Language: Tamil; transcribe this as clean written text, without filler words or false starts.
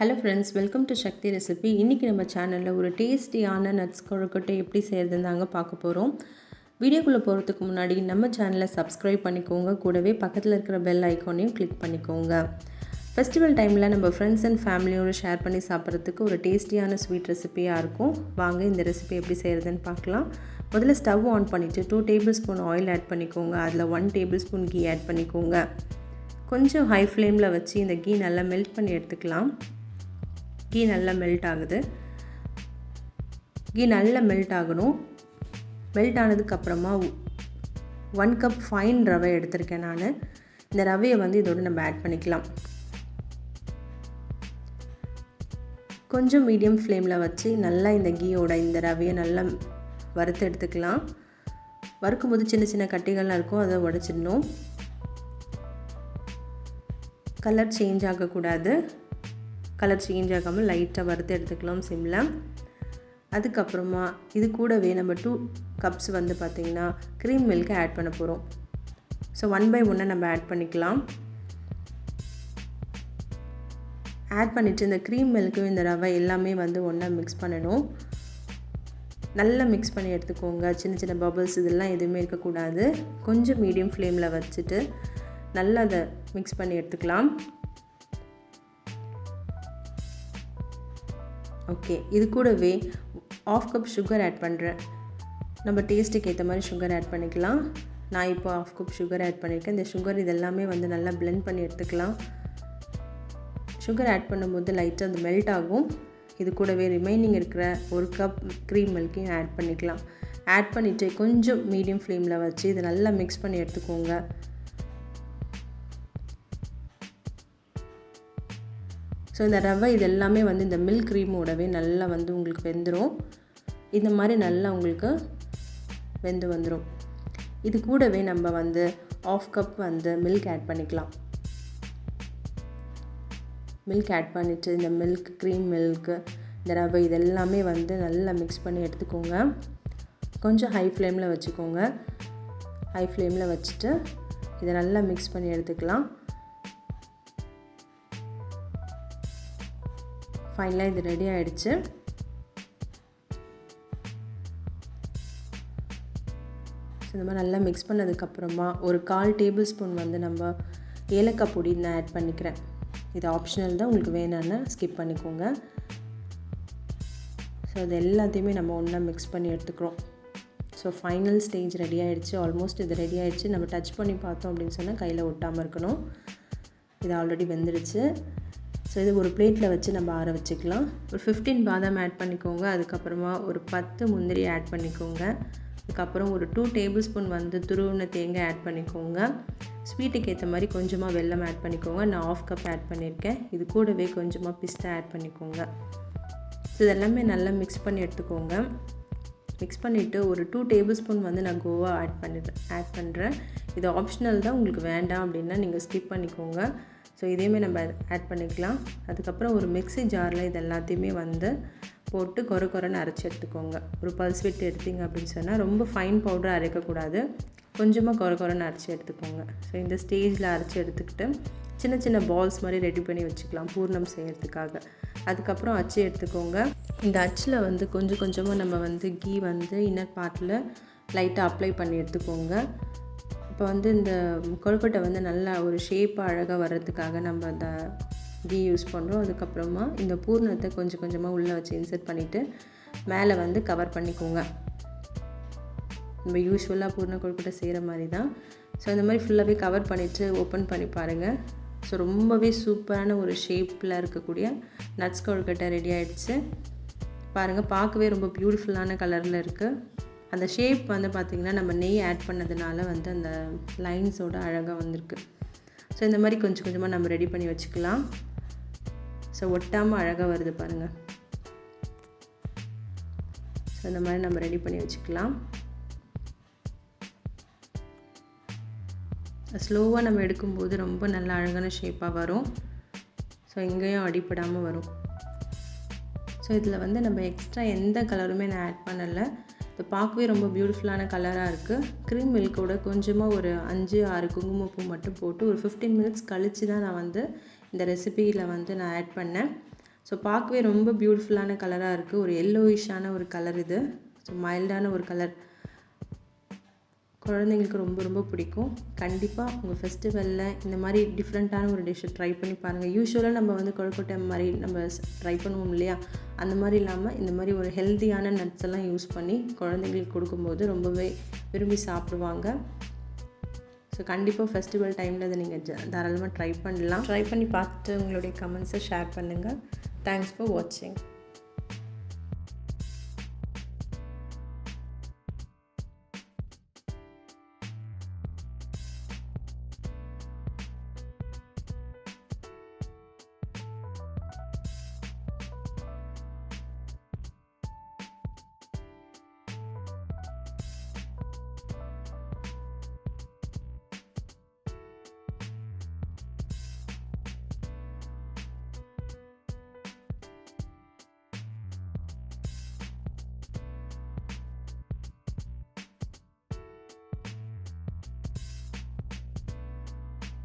Hello friends, welcome to Shakti Recipe. இன்னைக்கு நம்ம சேனல்ல ஒரு டேஸ்டியான நட்ஸ் கொழுக்கட்டை எப்படி செய்யறதுன்னு தாங்க பார்க்க போறோம். வீடியோக்குள்ள போறதுக்கு முன்னாடி நம்ம சேனலை சப்ஸ்கிரைப் பண்ணிக்கோங்க. கூடவே பக்கத்துல இருக்கிற பெல் ஐகானையும் கிளிக் பண்ணிக்கோங்க. ஃபெஸ்டிவல் டைம்ல நம்ம ஃப்ரெண்ட்ஸ் அண்ட் ஃபேமிலியோட ஷேர் பண்ணி சாப்பிட்றதுக்கு ஒரு டேஸ்டியான ஸ்வீட் ரெசிபியா இருக்கும். வாங்க இந்த ரெசிபி எப்படி செய்யறதுன்னு பார்க்கலாம். முதல்ல ஸ்டவ் ஆன் பண்ணிட்டு 2 டேபிள்ஸ்பூன் ஆயில் ஆட் பண்ணிக்கோங்க. அதில் 1 டேபிள்ஸ்பூன் கீ ஆட் பண்ணிக்கோங்க. கொஞ்சம் ஹை ஃப்ளேமில் வச்சு இந்த கீ நல்லா மெல்ட் பண்ணி எடுத்துக்கலாம். கீ நல்லா மெல்ட் ஆகுது. கீ நல்லா மெல்ட் ஆகணும். மெல்ட் ஆனதுக்கப்புறமா 1 கப் ஃபைன் ரவை எடுத்திருக்கேன் நான். இந்த ரவையை வந்து இதோடு நம்ம ஆட் பண்ணிக்கலாம். கொஞ்சம் மீடியம் ஃப்ளேமில் வச்சு நல்லா இந்த கீயோட இந்த ரவையை நல்லா வறுத்து எடுத்துக்கலாம். வறுக்கும்போது சின்ன சின்ன கட்டிகள்லாம் இருக்கும், அதை உடைச்சிடணும். கலர் சேஞ்ச் ஆகக்கூடாது. கலர் சேஞ்ச் ஆகாமல் லைட்டாக வறுத்து எடுத்துக்கலாம் சிம்மில். அதுக்கப்புறமா இது கூடவே நம்ம 2 கப்ஸ் வந்து பார்த்திங்கன்னா க்ரீம் மில்கை ஆட் பண்ண போகிறோம். ஸோ 1 by 1 நம்ம ஆட் பண்ணிக்கலாம். ஆட் பண்ணிவிட்டு இந்த க்ரீம் மில்க்கும் இந்த ரவை எல்லாமே வந்து ஒன்றா மிக்ஸ் பண்ணணும். நல்லா மிக்ஸ் பண்ணி எடுத்துக்கோங்க. சின்ன சின்ன பபிள்ஸ் இதெல்லாம் எதுவுமே இருக்கக்கூடாது. கொஞ்சம் மீடியம் ஃப்ளேமில் வச்சுட்டு நல்லா அதை மிக்ஸ் பண்ணி எடுத்துக்கலாம். ஓகே, இது கூடவே 1/2 கப் சுகர் ஆட் பண்ணுறேன். நம்ம டேஸ்ட்டுக்கு ஏற்ற மாதிரி சுகர் ஆட் பண்ணிக்கலாம். நான் இப்போ 1/2 கப் சுகர் ஆட் பண்ணியிருக்கேன். இந்த சுகர் இதெல்லாமே வந்து நல்லா பிளெண்ட் பண்ணி எடுத்துக்கலாம். சுகர் ஆட் பண்ணும்போது லைட்டாக அது மெல்ட் ஆகும். இது கூடவே ரிமைனிங் இருக்கிற 1 கப் க்ரீம் மில்க்கையும் ஆட் பண்ணிக்கலாம். ஆட் பண்ணிவிட்டு கொஞ்சம் மீடியம் ஃப்ளேமில் வச்சு இதை நல்லா மிக்ஸ் பண்ணி எடுத்துக்கோங்க. ஸோ இந்த ரவை இது எல்லாமே வந்து இந்த மில்க் க்ரீமோடவே நல்லா வந்து உங்களுக்கு வெந்துடும். இந்த மாதிரி நல்லா உங்களுக்கு வெந்து வந்துடும். இது கூடவே நம்ம வந்து 1/2 கப் வந்து மில்க் ஆட் பண்ணிக்கலாம். மில்க் ஆட் பண்ணிவிட்டு இந்த மில்க் க்ரீம் மில்க்கு இந்த ரவை இதெல்லாமே வந்து நல்லா மிக்ஸ் பண்ணி எடுத்துக்கோங்க. கொஞ்சம் ஹை ஃப்ளேமில் வச்சுக்கோங்க. ஹை ஃப்ளேமில் வச்சுட்டு இதை நல்லா மிக்ஸ் பண்ணி எடுத்துக்கலாம். ஃபைனலாக இது ரெடி ஆகிடுச்சு. இந்த மாதிரி நல்லா மிக்ஸ் பண்ணதுக்கப்புறமா ஒரு 1/4 டேபிள்ஸ்பூன் வந்து நம்ம ஏலக்காய் பொடி நான் ஆட் பண்ணிக்கிறேன். இது ஆப்ஷனல் தான், உங்களுக்கு வேணும்னா ஸ்கிப் பண்ணிக்கோங்க. ஸோ இது எல்லாத்தையுமே நம்ம ஒன்றா மிக்ஸ் பண்ணி எடுத்துக்கிறோம். ஸோ ஃபைனல் ஸ்டேஜ் ரெடி ஆகிடுச்சு. ஆல்மோஸ்ட் இது ரெடி ஆகிடுச்சு. நம்ம டச் பண்ணி பார்த்தோம் அப்படின்னு சொன்னால் கையில் ஒட்டாமல் இருக்கணும். இது ஆல்ரெடி வெந்துடுச்சு. ஸோ இது ஒரு பிளேட்டில் வச்சு நம்ம ஆற வச்சுக்கலாம். ஒரு 15 பாதாம் ஆட் பண்ணிக்கோங்க. அதுக்கப்புறமா ஒரு 10 முந்திரி ஆட் பண்ணிக்கோங்க. அதுக்கப்புறம் ஒரு 2 டேபிள்ஸ்பூன் வந்து துருவின தேங்காய் ஆட் பண்ணிக்கோங்க. ஸ்வீட்டுக்கு ஏற்ற மாதிரி கொஞ்சமாக வெல்லம் ஆட் பண்ணிக்கோங்க. நான் 1/2 கப் ஆட் பண்ணியிருக்கேன். இது கூடவே கொஞ்சமாக பிஸ்தா ஆட் பண்ணிக்கோங்க. ஸோ இதெல்லாமே நல்லா மிக்ஸ் பண்ணி எடுத்துக்கோங்க. மிக்ஸ் பண்ணிவிட்டு ஒரு 2 டேபிள்ஸ்பூன் வந்து நான் கோவா ஆட் பண்ணுறேன். இது ஆப்ஷனல் தான், உங்களுக்கு வேண்டாம் அப்படின்னா நீங்கள் ஸ்கிப் பண்ணிக்கோங்க. ஸோ இதையுமே நம்ம ஆட் பண்ணிக்கலாம். அதுக்கப்புறம் ஒரு மிக்ஸி ஜாரில் இது எல்லாத்தையுமே வந்து போட்டு கொரன்னு அரைச்சி எடுத்துக்கோங்க. ஒரு பல்ஸ் விட்டு எடுத்திங்க அப்படின்னு சொன்னால் ரொம்ப ஃபைன் பவுடர் அரைக்கக்கூடாது. கொஞ்சமாக கொரன்னு அரைச்சி எடுத்துக்கோங்க. ஸோ இந்த ஸ்டேஜில் அரைச்சி எடுத்துக்கிட்டு சின்ன சின்ன பால்ஸ் மாதிரி ரெடி பண்ணி வச்சுக்கலாம் பூர்ணம் செய்கிறதுக்காக. அதுக்கப்புறம் அச்சு எடுத்துக்கோங்க. இந்த அச்சில் வந்து கொஞ்சமாக நம்ம வந்து கீ வந்து இன்னர் பார்ட்டில் லைட்டாக அப்ளை பண்ணி எடுத்துக்கோங்க. இப்போ வந்து இந்த கொழுக்கட்டை வந்து நல்லா ஒரு ஷேப்பாக அழகாக வர்றதுக்காக நம்ம அந்த கீ யூஸ் பண்ணுறோம். அதுக்கப்புறமா இந்த பூர்ணத்தை கொஞ்சமாக உள்ளே வச்சு இன்சர்ட் பண்ணிவிட்டு மேலே வந்து கவர் பண்ணிக்கோங்க. நம்ம யூஸ்வலாக பூர்ண கொழுக்கட்டை செய்கிற மாதிரி தான். ஸோ இந்த மாதிரி ஃபுல்லாகவே கவர் பண்ணிவிட்டு ஓப்பன் பண்ணி பாருங்கள். ஸோ ரொம்பவே சூப்பரான ஒரு ஷேப்பில் இருக்கக்கூடிய நட்ஸ் கொழுக்கட்டை ரெடி ஆகிடுச்சு. பாருங்கள், பார்க்கவே ரொம்ப பியூட்டிஃபுல்லான கலரில் இருக்குது. அந்த ஷேப் வந்து பார்த்திங்கன்னா நம்ம நெய் ஆட் பண்ணதுனால வந்து அந்த லைன்ஸோடு அழகாக வந்திருக்கு. ஸோ இந்த மாதிரி கொஞ்சமாக நம்ம ரெடி பண்ணி வச்சுக்கலாம். ஸோ ஒட்டாமல் அழகாக வருது பாருங்கள். ஸோ இந்த மாதிரி நம்ம ரெடி பண்ணி வச்சுக்கலாம். ஸ்லோவாக நம்ம எடுக்கும்போது ரொம்ப நல்ல அழகான ஷேப்பாக வரும். ஸோ எங்கேயும் அடிப்படாமல் வரும். ஸோ இதில் வந்து நம்ம எக்ஸ்ட்ரா எந்த கலருமே நான் ஆட் பண்ணலை. இது பார்க்கவே ரொம்ப பியூட்டிஃபுல்லான கலராக இருக்குது. க்ரீம் மில்கோட கொஞ்சமாக ஒரு 5-6 குங்குமப்பூ மட்டும் போட்டு ஒரு 15 மினிட்ஸ் கழித்து தான் நான் வந்து இந்த ரெசிபியில் வந்து நான் ஆட் பண்ணேன். ஸோ பார்க்கவே ரொம்ப பியூட்டிஃபுல்லான கலராக இருக்குது. ஒரு எல்லோயிஷான ஒரு கலர் இது. ஸோ மைல்டான ஒரு கலர். குழந்தைங்களுக்கு ரொம்ப ரொம்ப பிடிக்கும். கண்டிப்பாக உங்கள் ஃபெஸ்டிவலில் இந்த மாதிரி டிஃப்ரெண்ட்டான ஒரு டிஷ்ஷை ட்ரை பண்ணி பாருங்கள். யூஸ்வலாக நம்ம வந்து கொழுக்கட்டை மாதிரி நம்ம ட்ரை பண்ணுவோம் இல்லையா, அந்த மாதிரி இல்லாமல் இந்த மாதிரி ஒரு ஹெல்த்தியான நட்ஸ் எல்லாம் யூஸ் பண்ணி குழந்தைங்களுக்கு கொடுக்கும்போது ரொம்பவே விரும்பி சாப்பிடுவாங்க. ஸோ கண்டிப்பாக ஃபெஸ்டிவல் டைமில் அதை நீங்கள் தாராளமாக ட்ரை பண்ணலாம். ட்ரை பண்ணி பார்த்துட்டு உங்களுடைய கமெண்ட்ஸை ஷேர் பண்ணுங்கள். தேங்க்ஸ் ஃபார் வாட்சிங்.